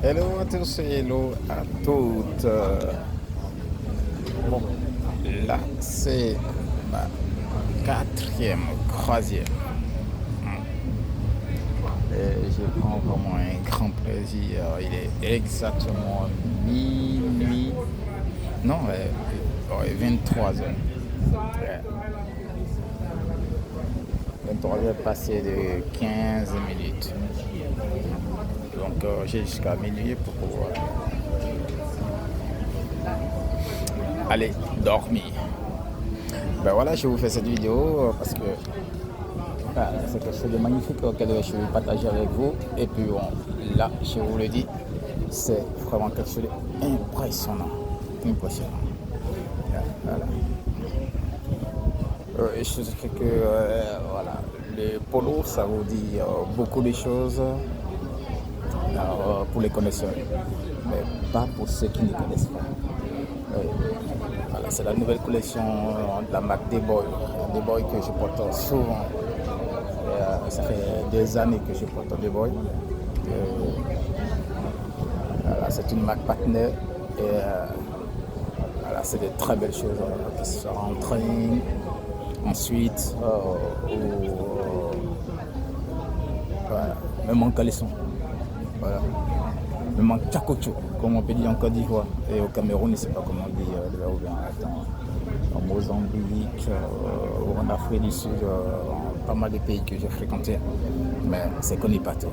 Hello à tous et hello à toutes. Bon, là c'est ma quatrième croisière. Et je prends vraiment un grand plaisir. Il est exactement minuit. Non, ouais, 23 heures. Ouais. 23 heures passées de 15 minutes. Donc j'ai jusqu'à minuit pour pouvoir aller dormir. Ben voilà, je vous fais cette vidéo parce que c'est quelque chose de magnifique auquel je vais partager avec vous. Et puis bon, là, je vous le dis, c'est vraiment quelque chose d'impressionnant. Impressionnant. Voilà. Je sais que voilà, le polo, ça vous dit beaucoup de choses pour les connaisseurs, mais pas pour ceux qui ne connaissent pas. Voilà, c'est la nouvelle collection de la marque D-Boy. D-Boy que je porte souvent. Ça fait des années que je porte D-Boy. Voilà, c'est une marque partenaire. Et voilà, c'est de très belles choses qui sont en train. Ensuite, voilà, même en caleçon. Voilà. Même en tchakocho, comme on peut dire en Côte d'Ivoire. Et au Cameroun, je ne sais pas comment on dit, ou bien en Mozambique, ou en Afrique du Sud, pas mal de pays que j'ai fréquentés. Mais c'est connu partout.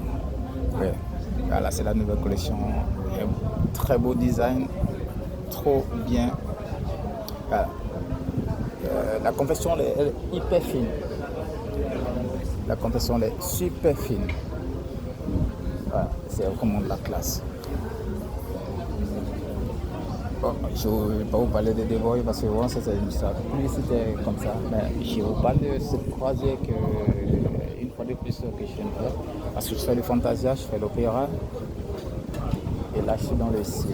Ouais. Voilà, c'est la nouvelle collection. Un très beau design, trop bien. Voilà. La confection elle est hyper fine. La confection elle est super fine. Voilà, c'est vraiment de la classe. Bon, je ne vais pas vous parler de Devoy parce que bon, c'est une publicité comme ça. Mais je vous parle de cette croisière que, une fois de plus, que je viens de faire. Parce que je fais le Fantasia, je fais l'opéra. Et là, je suis dans le Sea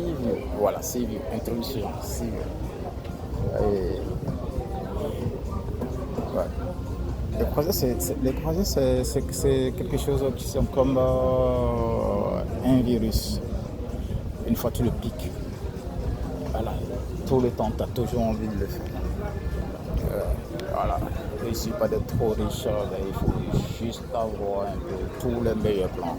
View. Voilà, Sea View, introduction, Sea View. Et, ouais. Les croisières, c'est quelque chose qui sont comme un virus. Une fois tu le piques, voilà, tout le temps, tu as toujours envie de le faire. Voilà. Il ne suffit pas d'être trop riche, il faut juste avoir un peu tous les meilleurs plans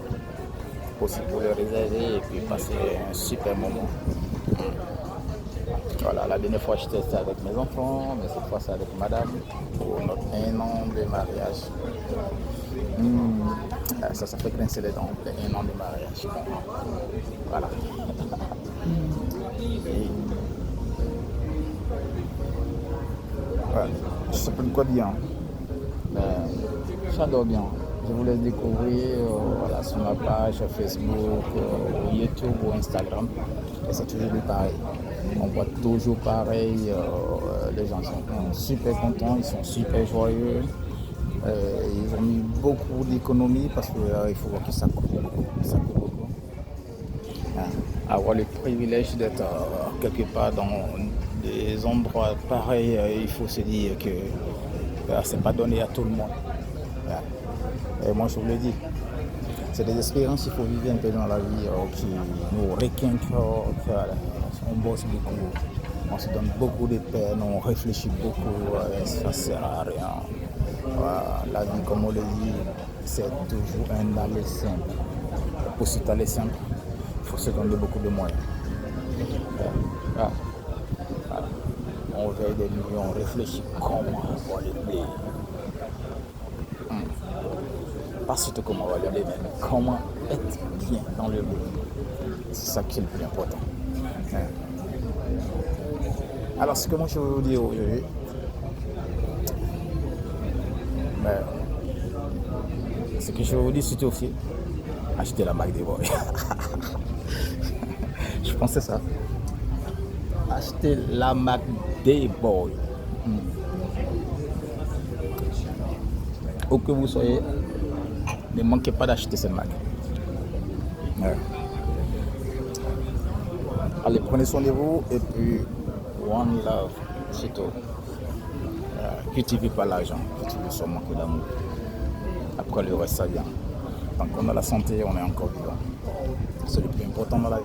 possible pour le réserver et puis passer un super moment. Voilà, la dernière fois j'étais avec mes enfants, mais cette fois c'est avec madame pour notre 1 an de mariage. Ça fait grincer les dents, les 1 an de mariage. Voilà. Et, ouais, je sais pas de quoi dire, hein, mais j'adore bien. Je vous laisse découvrir voilà, sur ma page Facebook, YouTube ou Instagram. Et c'est toujours pareil. On voit toujours pareil. Les gens sont super contents, ils sont super joyeux. Ils ont mis beaucoup d'économies parce qu'il faut voir que ça coûte beaucoup. Ça coûte beaucoup. Avoir le privilège d'être quelque part dans des endroits pareils, il faut se dire que c'est pas donné à tout le monde. Et moi je vous le dis, c'est des expériences qu'il faut vivre un peu dans la vie qui nous requinquent. On bosse beaucoup, on se donne beaucoup de peine, on réfléchit beaucoup, ça ne sert à rien. Voilà, la vie, comme on le dit, c'est toujours un aller simple. Pour cet aller simple, il faut se donner beaucoup de moyens. Voilà. Voilà. On veille des nuits, on réfléchit comment on va les payer. Pas surtout comment on va les payer, mais comment être bien dans le monde. C'est ça qui est le plus important. Alors, ce que moi je veux vous dire aujourd'hui, ce que je veux vous dire, c'est aussi acheter la marque des boys. Je pensais ça. Acheter la marque des boys. Où que vous soyez, ne manquez pas d'acheter cette marque. Ouais. Allez, prenez soin de vous et puis one love, c'est tout. Cultivez pas l'argent, cultivez seulement que l'amour. Après le reste, ça vient. Tant qu'on a la santé, on est encore vivant. C'est le plus important dans la vie.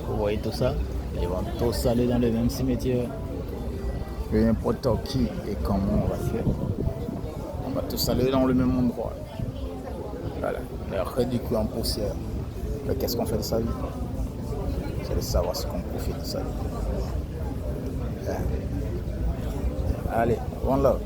Vous voyez tout ça? Ils vont tous aller dans le même cimetière. Peu importe qui et comment on va faire. On va tous aller dans le même endroit. Voilà. Et réduit en poussière. Mais qu'est-ce qu'on fait de sa vie? C'est de savoir ce qu'on profite de sa vie. Allez, one love.